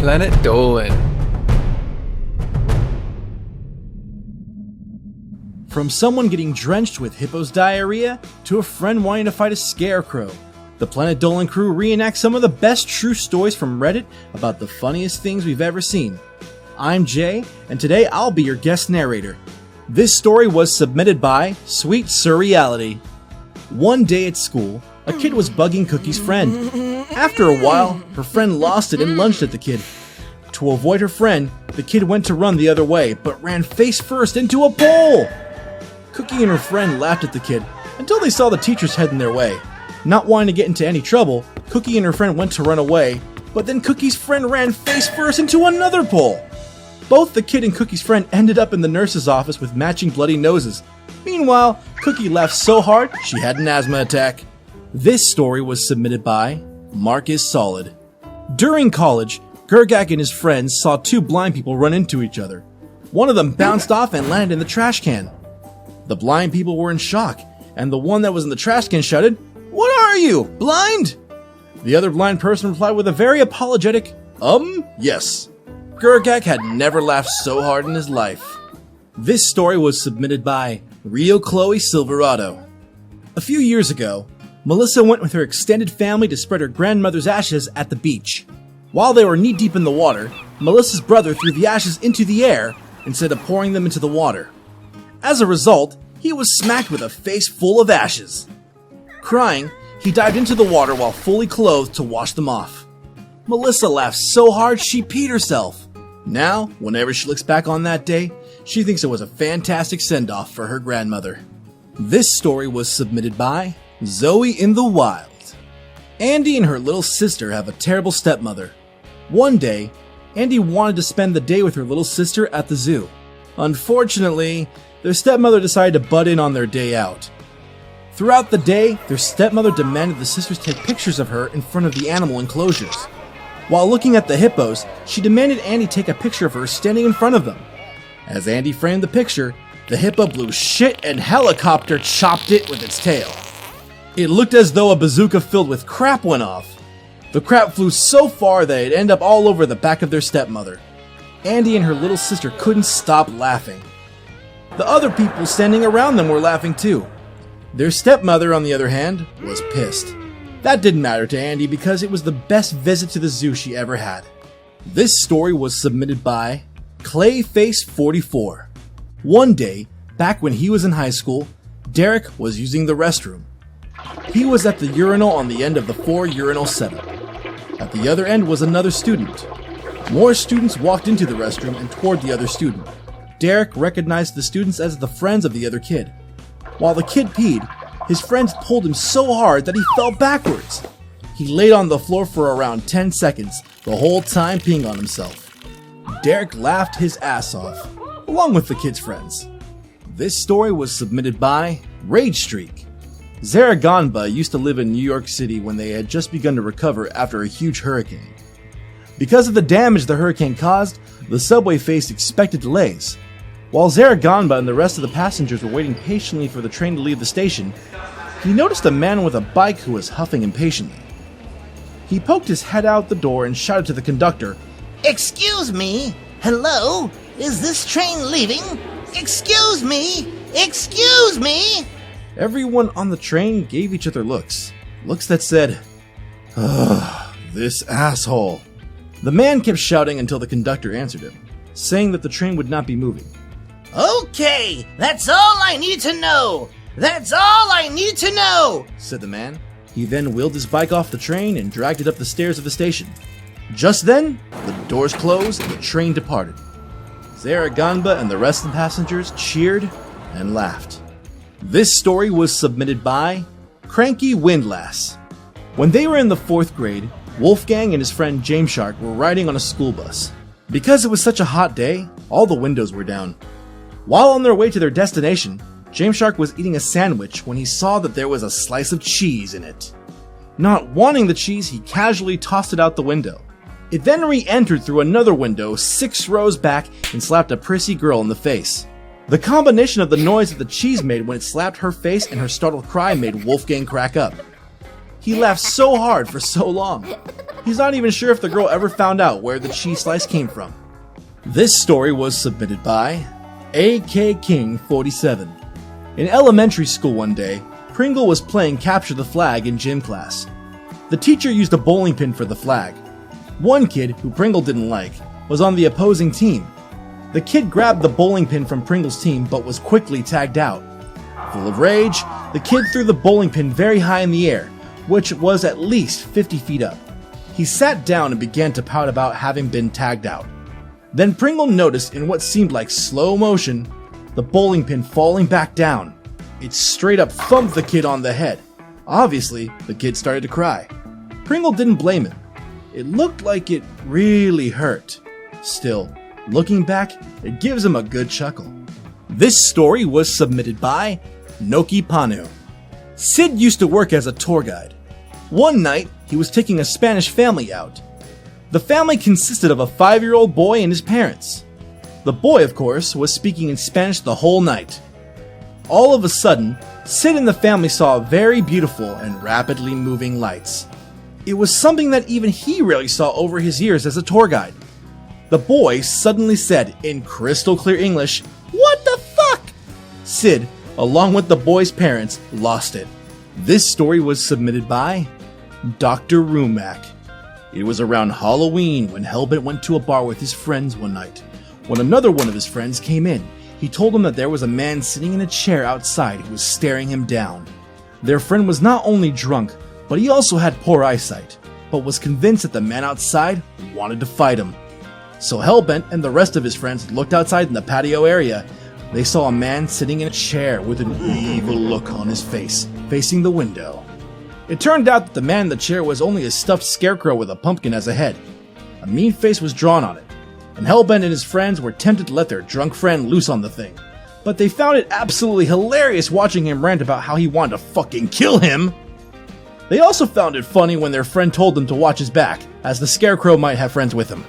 Planet Dolan. From someone getting drenched with hippo's diarrhea to a friend wanting to fight a scarecrow, the Planet Dolan crew reenacts some of the best true stories from Reddit about the funniest things we've ever seen. I'm Jay, and today I'll be your guest narrator. This story was submitted by SweetSurreality. One day at school, a kid was bugging Cookie's friend. After a while, her friend lost it and lunged at the kid. To avoid her friend, the kid went to run the other way, but ran face first into a pole! Cookie and her friend laughed at the kid until they saw the teachers heading their way. Not wanting to get into any trouble, Cookie and her friend went to run away, but then Cookie's friend ran face first into another pole. Both the kid and Cookie's friend ended up in the nurse's office with matching bloody noses. Meanwhile, Cookie laughed so hard she had an asthma attack. This story was submitted by markISsolid. During college, Gergak and his friends saw two blind people run into each other. One of them bounced off and landed in the trash can. The blind people were in shock, and the one that was in the trash can shouted, "What are you, blind?" The other blind person replied with a very apologetic, yes. Gergak had never laughed so hard in his life. This story was submitted by realchloesilverado. A few years ago, Melissa went with her extended family to spread her grandmother's ashes at the beach. While they were knee-deep in the water, Melissa's brother threw the ashes into the air instead of pouring them into the water. As a result, he was smacked with a face full of ashes. Crying, he dived into the water while fully clothed to wash them off. Melissa laughed so hard she peed herself. Now, whenever she looks back on that day, she thinks it was a fantastic send-off for her grandmother. This story was submitted by Zoe in the Wild. Andy and her little sister have a terrible stepmother. One day, Andy wanted to spend the day with her little sister at the zoo. Unfortunately, their stepmother decided to butt in on their day out. Throughout the day, their stepmother demanded the sisters take pictures of her in front of the animal enclosures. While looking at the hippos, she demanded Andy take a picture of her standing in front of them. As Andy framed the picture, the hippo blew shit and helicopter chopped it with its tail. It looked as though a bazooka filled with crap went off. The crap flew so far that it ended up all over the back of their stepmother. Andy and her little sister couldn't stop laughing. The other people standing around them were laughing too. Their stepmother, on the other hand, was pissed. That didn't matter to Andy because it was the best visit to the zoo she ever had. This story was submitted by Clayface44. One day, back when he was in high school, Derek was using the restroom. He was at the urinal on the end of the 4-urinal setup. At the other end was another student. More students walked into the restroom and toward the other student. Derek recognized the students as the friends of the other kid. While the kid peed, his friends pulled him so hard that he fell backwards. He laid on the floor for around 10 seconds, the whole time peeing on himself. Derek laughed his ass off, along with the kid's friends. This story was submitted by RageStreak. Zaraganba used to live in New York City when they had just begun to recover after a huge hurricane. Because of the damage the hurricane caused, the subway faced expected delays. While Zaraganba and the rest of the passengers were waiting patiently for the train to leave the station, he noticed a man with a bike who was huffing impatiently. He poked his head out the door and shouted to the conductor, "Excuse me? Hello? Is this train leaving? Excuse me? Excuse me?" Everyone on the train gave each other looks that said, "Ugh, this asshole." The man kept shouting until the conductor answered him, saying that the train would not be moving. "Okay, that's all I need to know. That's all I need to know," said the man. He then wheeled his bike off the train and dragged it up the stairs of the station. Just then, the doors closed and the train departed. Zaraganba and the rest of the passengers cheered and laughed. This story was submitted by Cranky Windlass. When they were in the 4th grade, Wolfgang and his friend James Shark were riding on a school bus. Because it was such a hot day, all the windows were down. While on their way to their destination, James Shark was eating a sandwich when he saw that there was a slice of cheese in it. Not wanting the cheese, he casually tossed it out the window. It then re-entered through another window 6 rows back and slapped a prissy girl in the face. The combination of the noise that the cheese made when it slapped her face and her startled cry made Wolfgang crack up. He laughed so hard for so long. He's not even sure if the girl ever found out where the cheese slice came from. This story was submitted by A.K. King 47. In elementary school one day, Pringle was playing Capture the Flag in gym class. The teacher used a bowling pin for the flag. One kid, who Pringle didn't like, was on the opposing team. The kid grabbed the bowling pin from Pringle's team but was quickly tagged out. Full of rage, the kid threw the bowling pin very high in the air, which was at least 50 feet up. He sat down and began to pout about having been tagged out. Then Pringle noticed in what seemed like slow motion, the bowling pin falling back down. It straight up thumped the kid on the head. Obviously, the kid started to cry. Pringle didn't blame him. It looked like it really hurt. Still, looking back, it gives him a good chuckle. This story was submitted by nokipannu. Sid used to work as a tour guide. One night, he was taking a Spanish family out. The family consisted of a 5-year-old boy and his parents. The boy, of course, was speaking in Spanish the whole night. All of a sudden, Sid and the family saw very beautiful and rapidly moving lights. It was something that even he rarely saw over his years as a tour guide. The boy suddenly said in crystal clear English, "What the fuck?" Sid, along with the boy's parents, lost it. This story was submitted by doctor-rumack. It was around Halloween when Hellbent went to a bar with his friends one night. When another one of his friends came in, he told him that there was a man sitting in a chair outside who was staring him down. Their friend was not only drunk, but he also had poor eyesight, but was convinced that the man outside wanted to fight him. So Hellbent and the rest of his friends looked outside in the patio area. They saw a man sitting in a chair with an evil look on his face, facing the window. It turned out that the man in the chair was only a stuffed scarecrow with a pumpkin as a head. A mean face was drawn on it, and Hellbent and his friends were tempted to let their drunk friend loose on the thing. But they found it absolutely hilarious watching him rant about how he wanted to fucking kill him. They also found it funny when their friend told them to watch his back, as the scarecrow might have friends with him.